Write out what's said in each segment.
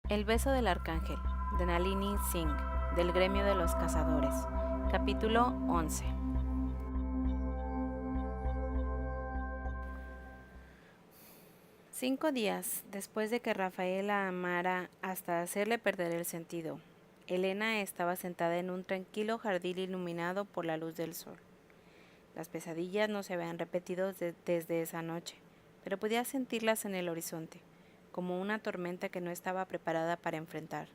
El beso del arcángel, de Nalini Singh, del gremio de los cazadores. Capítulo 11. Cinco días después de que Rafael la amara hasta hacerle perder el sentido, Elena estaba sentada en un tranquilo jardín iluminado por la luz del sol. Las pesadillas no se habían repetido desde esa noche, pero podía sentirlas en el horizonte, como una tormenta que no estaba preparada para enfrentar.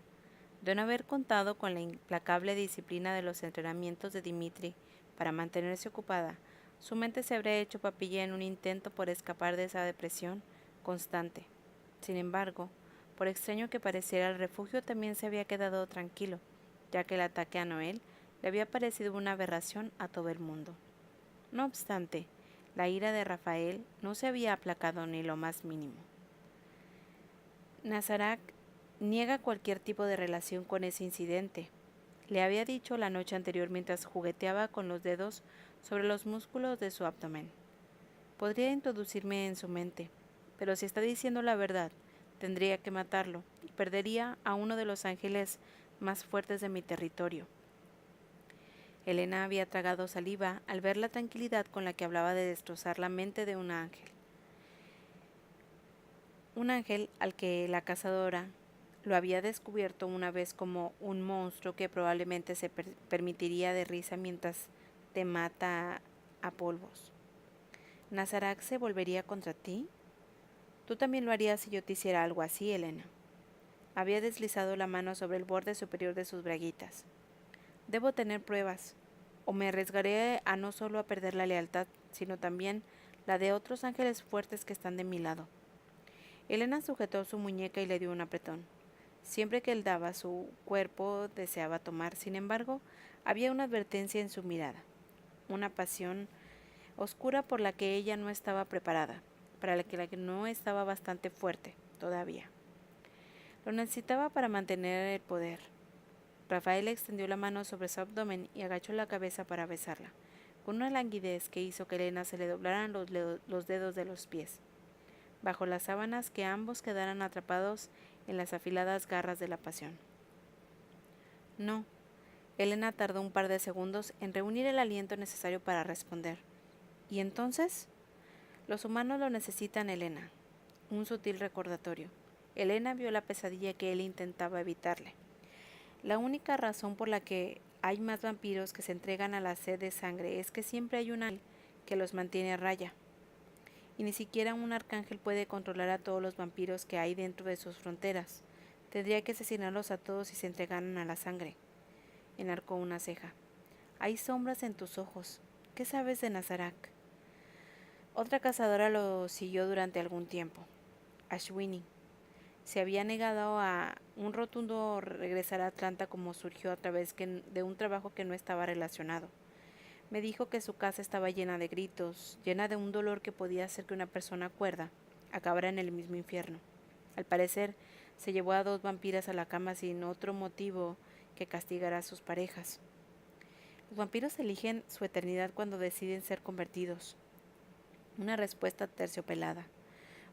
De no haber contado con la implacable disciplina de los entrenamientos de Dimitri para mantenerse ocupada, su mente se habría hecho papilla en un intento por escapar de esa depresión constante. Sin embargo, por extraño que pareciera, el refugio también se había quedado tranquilo, ya que el ataque a Noel le había parecido una aberración a todo el mundo. No obstante, la ira de Rafael no se había aplacado ni lo más mínimo. Nazarak niega cualquier tipo de relación con ese incidente. Le había dicho la noche anterior mientras jugueteaba con los dedos sobre los músculos de su abdomen. Podría introducirme en su mente, pero si está diciendo la verdad, tendría que matarlo y perdería a uno de los ángeles más fuertes de mi territorio. Elena había tragado saliva al ver la tranquilidad con la que hablaba de destrozar la mente de un ángel al que la cazadora lo había descubierto una vez como un monstruo que probablemente se permitiría de risa mientras te mata a polvos. ¿Nazarak se volvería contra ti? Tú también lo harías si yo te hiciera algo así, Elena. Había deslizado la mano sobre el borde superior de sus braguitas. Debo tener pruebas, o me arriesgaré a no solo a perder la lealtad, sino también la de otros ángeles fuertes que están de mi lado. Elena sujetó su muñeca y le dio un apretón. Siempre que él daba, su cuerpo deseaba tomar. Sin embargo, había una advertencia en su mirada, una pasión oscura por la que ella no estaba preparada, para la que no estaba bastante fuerte todavía. Lo necesitaba para mantener el poder. Rafael extendió la mano sobre su abdomen y agachó la cabeza para besarla, con una languidez que hizo que Elena se le doblaran los dedos de los pies, bajo las sábanas, que ambos quedaran atrapados en las afiladas garras de la pasión. No. Elena tardó un par de segundos en reunir el aliento necesario para responder. ¿Y entonces? Los humanos lo necesitan, Elena. Un sutil recordatorio. Elena vio la pesadilla que él intentaba evitarle. La única razón por la que hay más vampiros que se entregan a la sed de sangre es que siempre hay un ángel que los mantiene a raya. Y ni siquiera un arcángel puede controlar a todos los vampiros que hay dentro de sus fronteras. Tendría que asesinarlos a todos si se entregaran a la sangre. Enarcó una ceja. Hay sombras en tus ojos. ¿Qué sabes de Nazarak? Otra cazadora lo siguió durante algún tiempo. Ashwini. Se había negado a un rotundo regresar a Atlanta como surgió a través de un trabajo que no estaba relacionado. Me dijo que su casa estaba llena de gritos, llena de un dolor que podía hacer que una persona cuerda acabara en el mismo infierno. Al parecer, se llevó a 2 vampiras a la cama sin otro motivo que castigar a sus parejas. Los vampiros eligen su eternidad cuando deciden ser convertidos. Una respuesta terciopelada,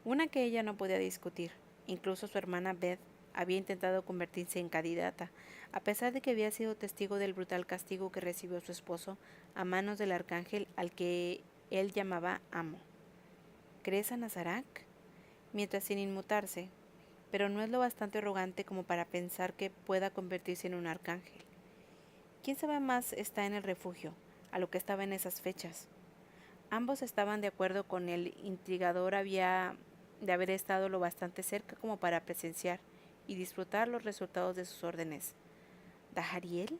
una que ella no podía discutir. Incluso su hermana Beth había intentado convertirse en candidata, a pesar de que había sido testigo del brutal castigo que recibió su esposo a manos del arcángel al que él llamaba amo. ¿Crees a Nazarak? Mientras sin inmutarse, pero no es lo bastante arrogante como para pensar que pueda convertirse en un arcángel. ¿Quién sabe más está en el refugio, a lo que estaba en esas fechas? Ambos estaban de acuerdo con el intrigador había de haber estado lo bastante cerca como para presenciar y disfrutar los resultados de sus órdenes. ¿Dahariel?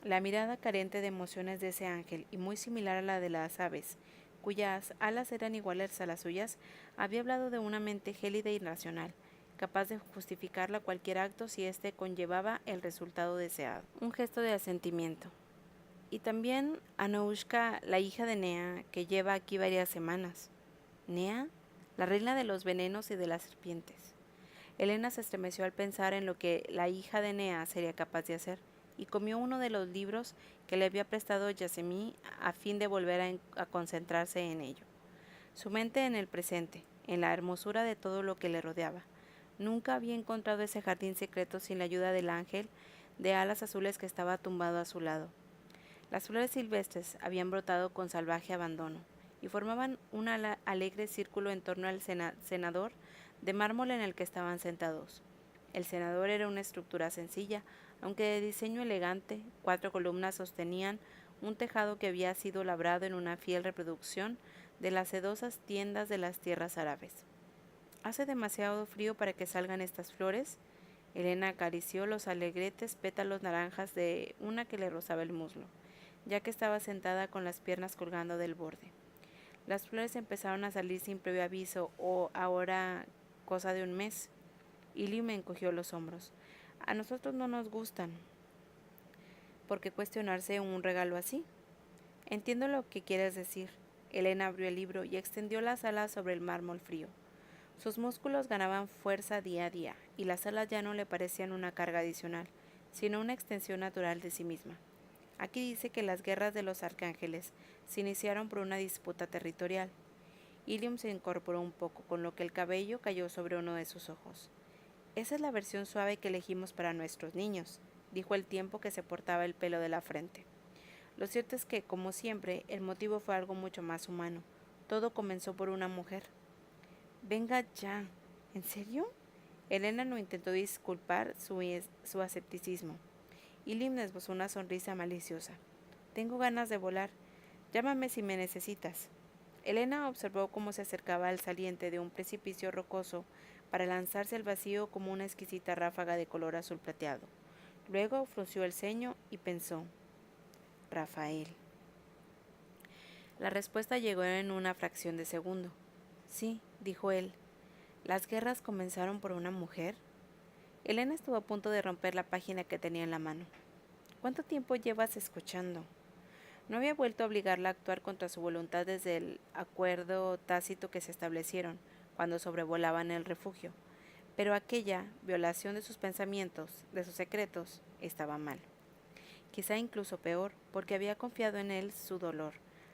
La mirada carente de emociones de ese ángel, y muy similar a la de las aves, cuyas alas eran iguales a las suyas, había hablado de una mente gélida e irracional, capaz de justificarla cualquier acto si éste conllevaba el resultado deseado. Un gesto de asentimiento. Y también Anoushka, la hija de Nea, que lleva aquí varias semanas. ¿Nea? La reina de los venenos y de las serpientes. Elena se estremeció al pensar en lo que la hija de Nea sería capaz de hacer, y comió uno de los libros que le había prestado Yasemí a fin de volver a concentrarse en ello. Su mente en el presente, en la hermosura de todo lo que le rodeaba. Nunca había encontrado ese jardín secreto sin la ayuda del ángel de alas azules que estaba tumbado a su lado. Las flores silvestres habían brotado con salvaje abandono y formaban un alegre círculo en torno al cenador de mármol en el que estaban sentados. El cenador era una estructura sencilla, aunque de diseño elegante. 4 columnas sostenían un tejado que había sido labrado en una fiel reproducción de las sedosas tiendas de las tierras árabes. ¿Hace demasiado frío para que salgan estas flores? Elena acarició los alegretes pétalos naranjas de una que le rozaba el muslo, ya que estaba sentada con las piernas colgando del borde. Las flores empezaron a salir sin previo aviso, o ahora cosa de un mes. Ilium me encogió los hombros. A nosotros no nos gustan. ¿Por qué cuestionarse un regalo así? Entiendo lo que quieres decir. Elena abrió el libro y extendió las alas sobre el mármol frío. Sus músculos ganaban fuerza día a día, y las alas ya no le parecían una carga adicional, sino una extensión natural de sí misma. Aquí dice que las guerras de los arcángeles se iniciaron por una disputa territorial. Ilium se incorporó un poco, con lo que el cabello cayó sobre uno de sus ojos. Esa es la versión suave que elegimos para nuestros niños, dijo al tiempo que se portaba el pelo de la frente. Lo cierto es que, como siempre, el motivo fue algo mucho más humano. Todo comenzó por una mujer. Venga ya. ¿En serio? Elena no intentó disculpar su ascepticismo. Ilium esbozó una sonrisa maliciosa. Tengo ganas de volar. Llámame si me necesitas. Elena observó cómo se acercaba al saliente de un precipicio rocoso para lanzarse al vacío como una exquisita ráfaga de color azul plateado. Luego frunció el ceño y pensó: Rafael. La respuesta llegó en una fracción de segundo. Sí, dijo él. ¿Las guerras comenzaron por una mujer? Elena estuvo a punto de romper la página que tenía en la mano. ¿Cuánto tiempo llevas escuchando? No había vuelto a obligarla a actuar contra su voluntad desde el acuerdo tácito que se establecieron cuando sobrevolaban el refugio, pero aquella violación de sus pensamientos, de sus secretos, estaba mal. Quizá incluso peor, porque había confiado en él su dolor,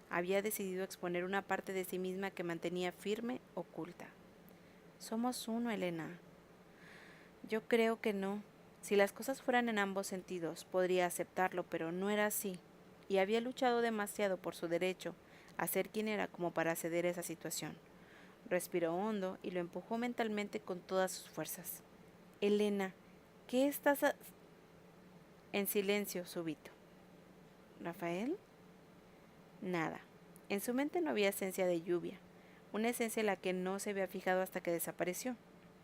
había decidido exponer una parte de sí misma que mantenía firme, oculta. Somos uno, Elena. Yo creo que no. Si las cosas fueran en ambos sentidos, podría aceptarlo, pero no era así, y había luchado demasiado por su derecho a ser quien era como para ceder a esa situación. Respiró hondo y lo empujó mentalmente con todas sus fuerzas. Elena, ¿qué estás en silencio súbito? ¿Rafael? Nada. En su mente no había esencia de lluvia, una esencia en la que no se había fijado hasta que desapareció.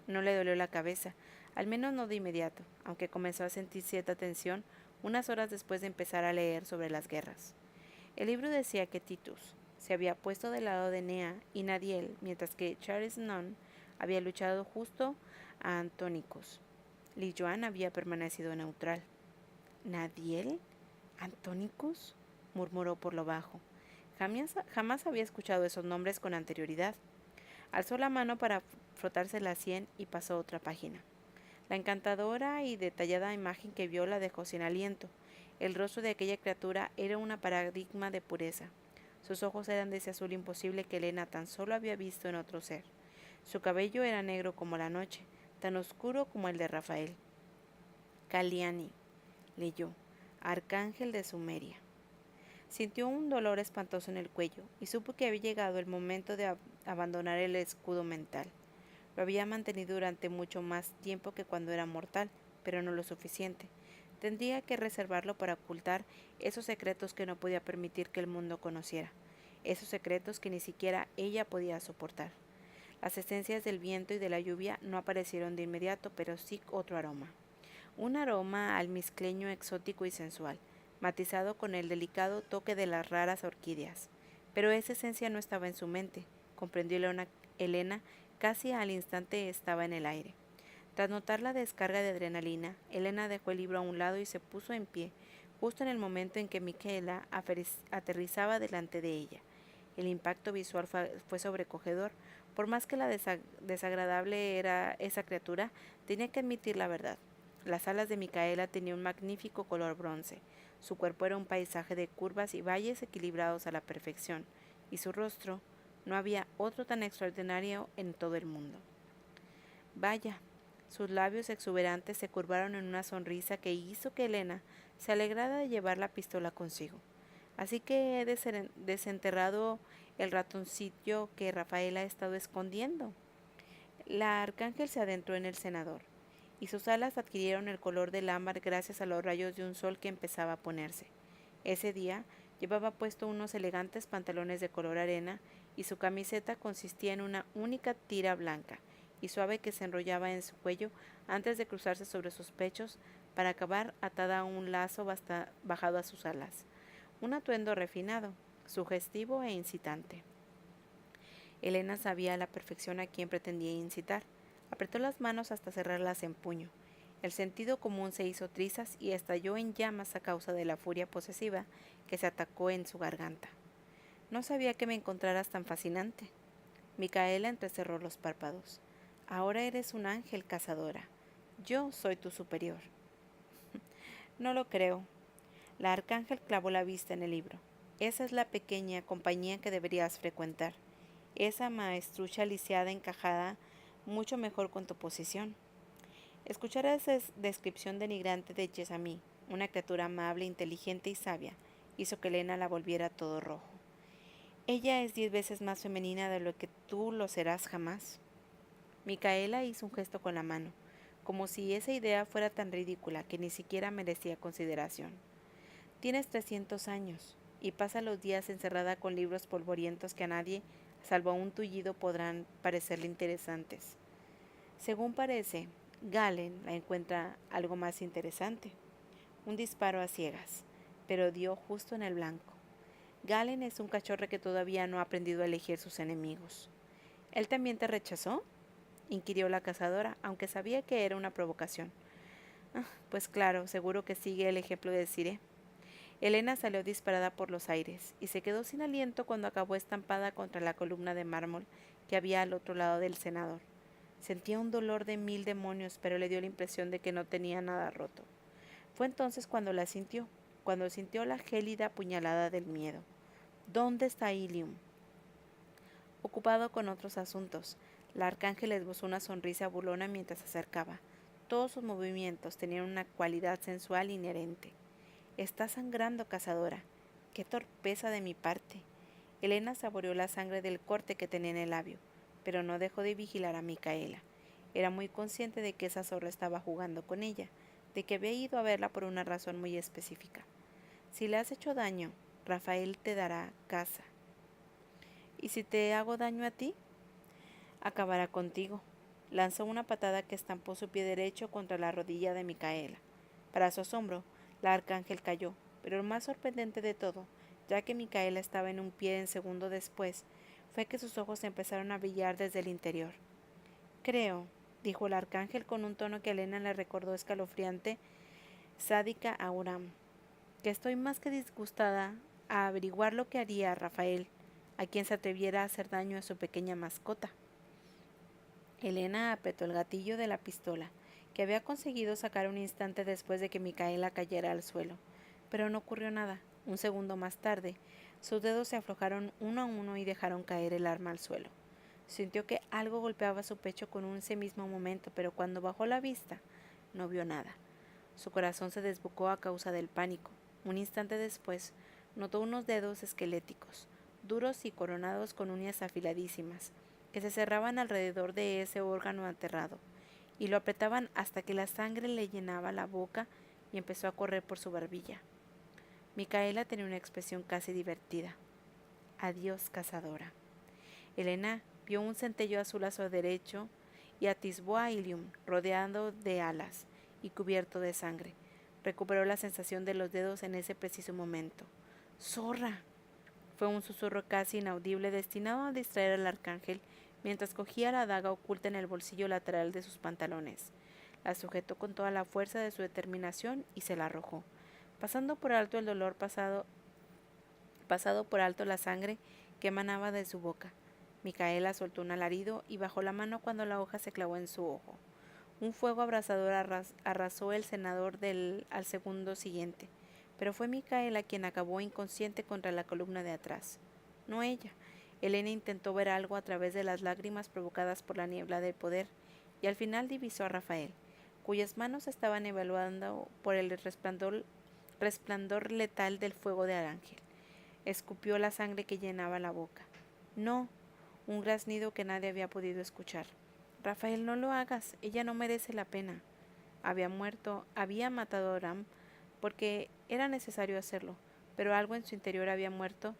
No le dolió la cabeza, al menos no de inmediato, aunque comenzó a sentir cierta tensión unas horas después de empezar a leer sobre las guerras. El libro decía que Titus se había puesto del lado de Nea y Nadiel, mientras que Charles Nunn había luchado justo a Antonicus. Li Yuan había permanecido neutral. ¿Nadiel? ¿Antonicus? Murmuró por lo bajo. Jamás había escuchado esos nombres con anterioridad. Alzó la mano para frotarse la sien y pasó otra página. La encantadora y detallada imagen que vio la dejó sin aliento. El rostro de aquella criatura era un paradigma de pureza. Sus ojos eran de ese azul imposible que Elena tan solo había visto en otro ser. Su cabello era negro como la noche, tan oscuro como el de Rafael. Caliani, leyó, arcángel de Sumeria. Sintió un dolor espantoso en el cuello y supo que había llegado el momento de abandonar el escudo mental. Lo había mantenido durante mucho más tiempo que cuando era mortal, pero no lo suficiente. Tendría que reservarlo para ocultar esos secretos que no podía permitir que el mundo conociera, esos secretos que ni siquiera ella podía soportar. Las esencias del viento y de la lluvia no aparecieron de inmediato, pero sí otro aroma. Un aroma almizcleño exótico y sensual, matizado con el delicado toque de las raras orquídeas. Pero esa esencia no estaba en su mente, comprendió Elena, casi al instante estaba en el aire. Tras notar la descarga de adrenalina, Elena dejó el libro a un lado y se puso en pie, justo en el momento en que Micaela aterrizaba delante de ella. El impacto visual fue sobrecogedor. Por más que la desagradable era esa criatura, tenía que admitir la verdad. Las alas de Micaela tenían un magnífico color bronce. Su cuerpo era un paisaje de curvas y valles equilibrados a la perfección, y su rostro, no había otro tan extraordinario en todo el mundo. Vaya, Sus labios exuberantes se curvaron en una sonrisa que hizo que Elena se alegrara de llevar la pistola consigo. Así que he desenterrado el ratoncillo que Rafael ha estado escondiendo. La arcángel se adentró en el cenador, y sus alas adquirieron el color del ámbar gracias a los rayos de un sol que empezaba a ponerse. Ese día llevaba puesto unos elegantes pantalones de color arena, y su camiseta consistía en una única tira blanca y suave que se enrollaba en su cuello antes de cruzarse sobre sus pechos para acabar atada a un lazo bajado a sus alas. Un atuendo refinado, sugestivo e incitante. Elena sabía a la perfección a quién pretendía incitar. Apretó las manos hasta cerrarlas en puño. El sentido común se hizo trizas y estalló en llamas a causa de la furia posesiva que se atacó en su garganta. No sabía que me encontraras tan fascinante. Micaela entrecerró los párpados. Ahora eres un ángel, cazadora. Yo soy tu superior. No lo creo. La arcángel clavó la vista en el libro. Esa es la pequeña compañía que deberías frecuentar. Esa maestrucha lisiada encajada mucho mejor con tu posición. Escuchar esa descripción denigrante de Jessamine, una criatura amable, inteligente y sabia, hizo que Elena la volviera todo rojo. Ella es 10 veces más femenina de lo que tú lo serás jamás. Micaela hizo un gesto con la mano, como si esa idea fuera tan ridícula que ni siquiera merecía consideración. Tienes 300 años y pasa los días encerrada con libros polvorientos que a nadie, salvo a un tullido, podrán parecerle interesantes. Según parece, Galen la encuentra algo más interesante. Un disparo a ciegas, pero dio justo en el blanco. Galen es un cachorro que todavía no ha aprendido a elegir sus enemigos. ¿Él también te rechazó?, inquirió la cazadora, aunque sabía que era una provocación. Pues claro, seguro que sigue el ejemplo de Cire. Elena salió disparada por los aires y se quedó sin aliento cuando acabó estampada contra la columna de mármol que había al otro lado del cenador. Sentía un dolor de 1000 demonios, pero le dio la impresión de que no tenía nada roto. Fue entonces cuando sintió la gélida puñalada del miedo. ¿Dónde está Ilium? Ocupado con otros asuntos, la arcángel esbozó una sonrisa burlona mientras se acercaba. Todos sus movimientos tenían una cualidad sensual inherente. Está sangrando, cazadora. ¡Qué torpeza de mi parte! Elena saboreó la sangre del corte que tenía en el labio, pero no dejó de vigilar a Micaela. Era muy consciente de que esa zorra estaba jugando con ella, de que había ido a verla por una razón muy específica. Si le has hecho daño, Rafael te dará caza. ¿Y si te hago daño a ti? Acabará contigo. Lanzó una patada que estampó su pie derecho contra la rodilla de Micaela. Para su asombro, la arcángel cayó, pero lo más sorprendente de todo, ya que Micaela estaba en un pie en segundo después, fue que sus ojos empezaron a brillar desde el interior. Creo, dijo el arcángel con un tono que a Elena le recordó escalofriante, sádica a Uram, que estoy más que disgustada a averiguar lo que haría Rafael, a quien se atreviera a hacer daño a su pequeña mascota. Elena apretó el gatillo de la pistola, que había conseguido sacar un instante después de que Micaela cayera al suelo, pero no ocurrió nada. Un segundo más tarde, sus dedos se aflojaron uno a uno y dejaron caer el arma al suelo. Sintió que algo golpeaba su pecho con ese mismo momento, pero cuando bajó la vista, no vio nada. Su corazón se desbocó a causa del pánico. Un instante después, notó unos dedos esqueléticos, duros y coronados con uñas afiladísimas, que se cerraban alrededor de ese órgano aterrado, y lo apretaban hasta que la sangre le llenaba la boca y empezó a correr por su barbilla. Micaela tenía una expresión casi divertida. Adiós, cazadora. Elena vio un centello azul a su derecho y atisbó a Ilium, rodeado de alas y cubierto de sangre. Recuperó la sensación de los dedos en ese preciso momento. ¡Zorra! Fue un susurro casi inaudible destinado a distraer al arcángel mientras cogía la daga oculta en el bolsillo lateral de sus pantalones. La sujetó con toda la fuerza de su determinación y se la arrojó, pasando por alto el dolor, pasado por alto la sangre que emanaba de su boca. Micaela soltó un alarido y bajó la mano cuando la hoja se clavó en su ojo. Un fuego abrasador arrasó el cenador al segundo siguiente, pero fue Micaela quien acabó inconsciente contra la columna de atrás, no ella. Elena intentó ver algo a través de las lágrimas provocadas por la niebla del poder, y al final divisó a Rafael, cuyas manos estaban evaluando por el resplandor letal del fuego de ángel. Escupió la sangre que llenaba la boca. No, un graznido que nadie había podido escuchar. Rafael, no lo hagas, ella no merece la pena. Había matado a Aram porque era necesario hacerlo, pero algo en su interior había muerto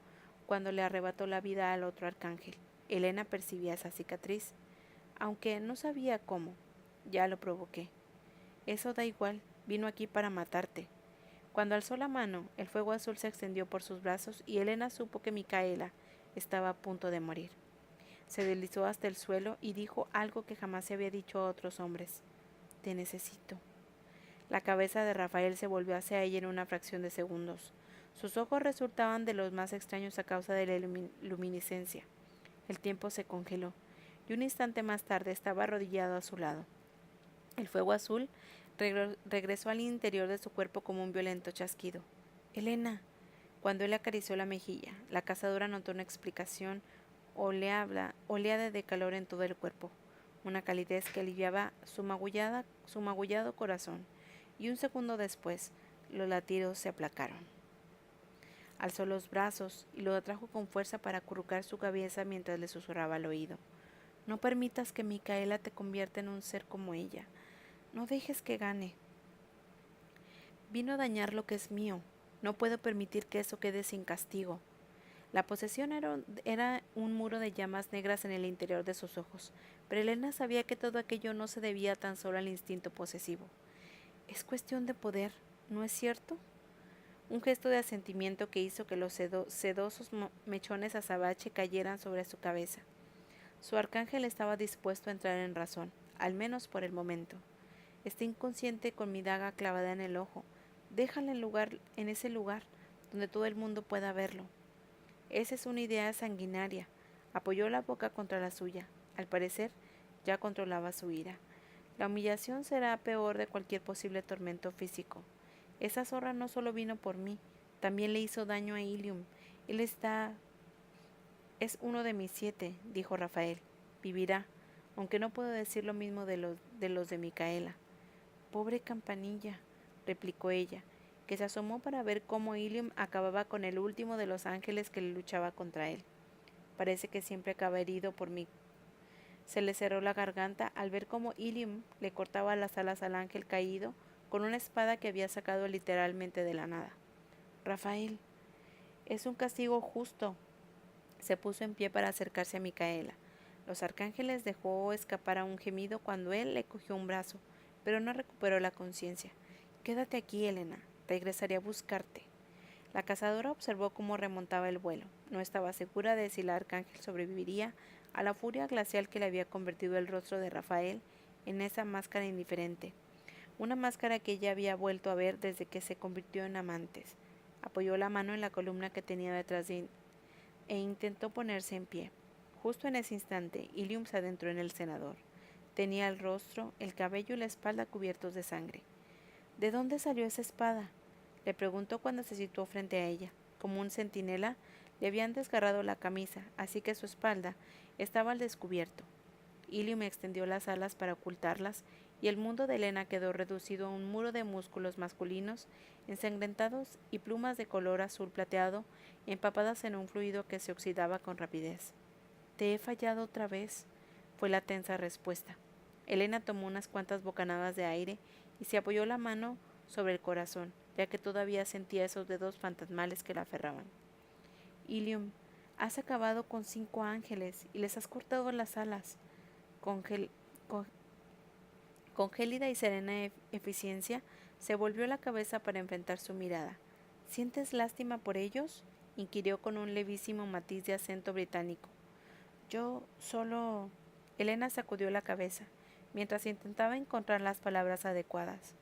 cuando le arrebató la vida al otro arcángel. Elena percibía esa cicatriz, aunque no sabía cómo. Ya lo provoqué. Eso da igual, vino aquí para matarte. Cuando alzó la mano, el fuego azul se extendió por sus brazos y Elena supo que Micaela estaba a punto de morir. Se deslizó hasta el suelo y dijo algo que jamás se había dicho a otros hombres. Te necesito. La cabeza de Rafael se volvió hacia ella en una fracción de segundos. Sus ojos resultaban de los más extraños a causa de la luminiscencia. El tiempo se congeló, y un instante más tarde estaba arrodillado a su lado. El fuego azul regresó al interior de su cuerpo como un violento chasquido. Elena. Cuando él acarició la mejilla, la cazadora notó una explicación oleada de calor en todo el cuerpo, una calidez que aliviaba su magullado corazón, y un segundo después los latidos se aplacaron. Alzó los brazos y lo atrajo con fuerza para acurrucar su cabeza mientras le susurraba al oído. No permitas que Micaela te convierta en un ser como ella. No dejes que gane. Vino a dañar lo que es mío. No puedo permitir que eso quede sin castigo. La posesión era un muro de llamas negras en el interior de sus ojos, pero Elena sabía que todo aquello no se debía tan solo al instinto posesivo. Es cuestión de poder, ¿no es cierto? Un gesto de asentimiento que hizo que los sedosos mechones azabache cayeran sobre su cabeza. Su arcángel estaba dispuesto a entrar en razón, al menos por el momento. Está inconsciente con mi daga clavada en el ojo. Déjala en ese lugar, donde todo el mundo pueda verlo. Esa es una idea sanguinaria. Apoyó la boca contra la suya. Al parecer, ya controlaba su ira. La humillación será peor de cualquier posible tormento físico. Esa zorra no solo vino por mí, también le hizo daño a Ilium. Es uno de mis 7, dijo Rafael. Vivirá, aunque no puedo decir lo mismo de los de Micaela. Pobre Campanilla, replicó ella, que se asomó para ver cómo Ilium acababa con el último de los ángeles que luchaba contra él. Parece que siempre acaba herido por mí. Se le cerró la garganta al ver cómo Ilium le cortaba las alas al ángel caído con una espada que había sacado literalmente de la nada. Rafael, es un castigo justo. Se puso en pie para acercarse a Micaela. Los arcángeles dejó escapar a un gemido cuando él le cogió un brazo, pero no recuperó la conciencia. Quédate aquí, Elena. Regresaré a buscarte. La cazadora observó cómo remontaba el vuelo. No estaba segura de si el arcángel sobreviviría a la furia glacial que le había convertido el rostro de Rafael en esa máscara indiferente. Una máscara que ella había vuelto a ver desde que se convirtió en amantes. Apoyó la mano en la columna que tenía detrás de e intentó ponerse en pie. Justo en ese instante, Ilium se adentró en el cenador. Tenía el rostro, el cabello y la espalda cubiertos de sangre. ¿De dónde salió esa espada?, le preguntó cuando se situó frente a ella. Como un centinela, le habían desgarrado la camisa, así que su espalda estaba al descubierto. Ilium extendió las alas para ocultarlas, y el mundo de Elena quedó reducido a un muro de músculos masculinos, ensangrentados y plumas de color azul plateado, empapadas en un fluido que se oxidaba con rapidez. «Te he fallado otra vez», fue la tensa respuesta. Elena tomó unas cuantas bocanadas de aire y se apoyó la mano sobre el corazón, ya que todavía sentía esos dedos fantasmales que la aferraban. Ilium, has acabado con 5 ángeles y les has cortado las alas. Con gélida y serena eficiencia, se volvió la cabeza para enfrentar su mirada. ¿Sientes lástima por ellos?, inquirió con un levísimo matiz de acento británico. Yo solo... Elena sacudió la cabeza, mientras intentaba encontrar las palabras adecuadas.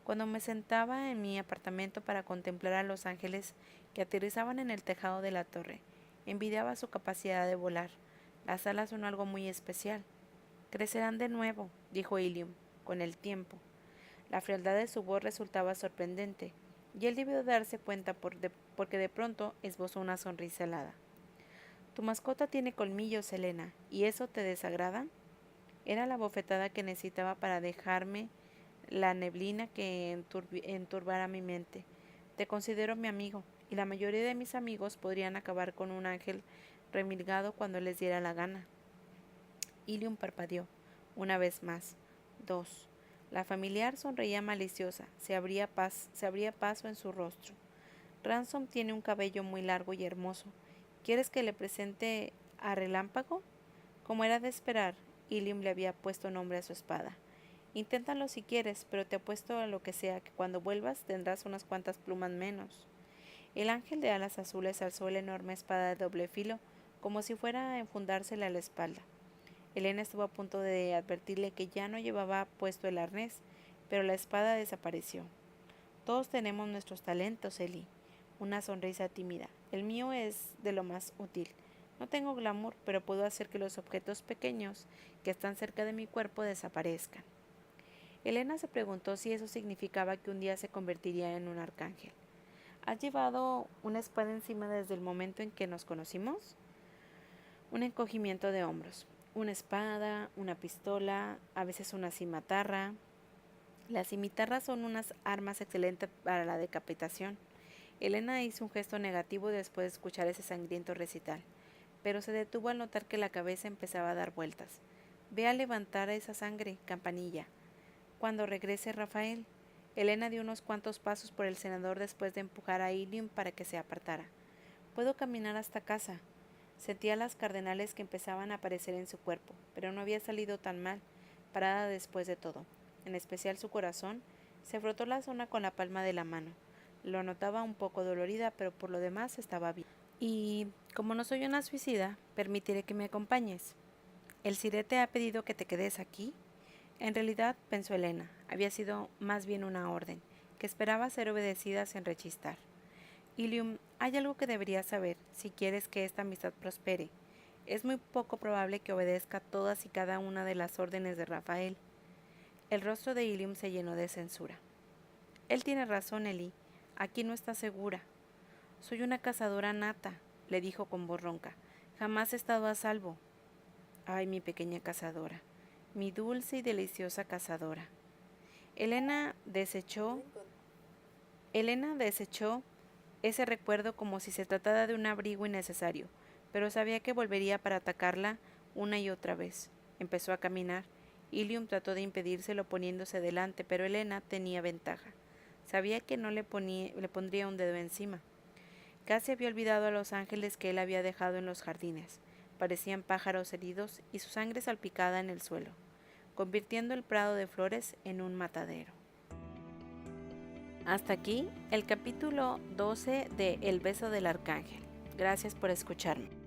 Cuando me sentaba en mi apartamento para contemplar a los ángeles que aterrizaban en el tejado de la torre, envidiaba su capacidad de volar. Las alas son algo muy especial. Crecerán de nuevo, dijo Ilium, con el tiempo. La frialdad de su voz resultaba sorprendente, y él debió darse cuenta porque de pronto esbozó una sonrisa helada. Tu mascota tiene colmillos, Elena, ¿y eso te desagrada? Era la bofetada que necesitaba para dejarme la neblina que enturbara mi mente. Te considero mi amigo, y la mayoría de mis amigos podrían acabar con un ángel remilgado cuando les diera la gana. Ilium parpadeó, una vez más. 2. La familiar sonreía maliciosa, se abría paso en su rostro. Ransom tiene un cabello muy largo y hermoso. ¿Quieres que le presente a Relámpago? Como era de esperar, Ilium le había puesto nombre a su espada. Inténtalo si quieres, pero te apuesto a lo que sea que cuando vuelvas tendrás unas cuantas plumas menos. El ángel de alas azules alzó la enorme espada de doble filo, como si fuera a enfundársela a la espalda. Elena estuvo a punto de advertirle que ya no llevaba puesto el arnés, pero la espada desapareció. Todos tenemos nuestros talentos, Eli. Una sonrisa tímida. El mío es de lo más útil. No tengo glamour, pero puedo hacer que los objetos pequeños que están cerca de mi cuerpo desaparezcan. Elena se preguntó si eso significaba que un día se convertiría en un arcángel. ¿Has llevado una espada encima desde el momento en que nos conocimos? Un encogimiento de hombros. Una espada, una pistola, a veces una cimitarra. Las cimitarras son unas armas excelentes para la decapitación. Elena hizo un gesto negativo después de escuchar ese sangriento recital, pero se detuvo al notar que la cabeza empezaba a dar vueltas. Ve a levantar esa sangre, campanilla. Cuando regrese Rafael. Elena dio unos cuantos pasos por el senador después de empujar a Ilium para que se apartara. Puedo caminar hasta casa. Sentía las cardenales que empezaban a aparecer en su cuerpo, pero no había salido tan mal, parada después de todo. En especial su corazón. Se frotó la zona con la palma de la mano. Lo notaba un poco dolorida, pero por lo demás estaba bien. Y, como no soy una suicida, permitiré que me acompañes. ¿El sirete ha pedido que te quedes aquí? En realidad, pensó Elena, había sido más bien una orden, que esperaba ser obedecida sin rechistar. Ilium, hay algo que deberías saber si quieres que esta amistad prospere. Es muy poco probable que obedezca todas y cada una de las órdenes de Rafael. El rostro de Ilium se llenó de censura. Él tiene razón, Eli. Aquí no está segura. Soy una cazadora nata, le dijo con voz ronca. Jamás he estado a salvo. Ay, mi pequeña cazadora, mi dulce y deliciosa cazadora. Elena desechó ese recuerdo como si se tratara de un abrigo innecesario, pero sabía que volvería para atacarla una y otra vez. Empezó a caminar. Ilium trató de impedírselo poniéndose delante, pero Elena tenía ventaja. Sabía que no le pondría un dedo encima. Casi había olvidado a los ángeles que él había dejado en los jardines. Parecían pájaros heridos y su sangre salpicada en el suelo, convirtiendo el prado de flores en un matadero. Hasta aquí el capítulo 12 de El beso del arcángel. Gracias por escucharme.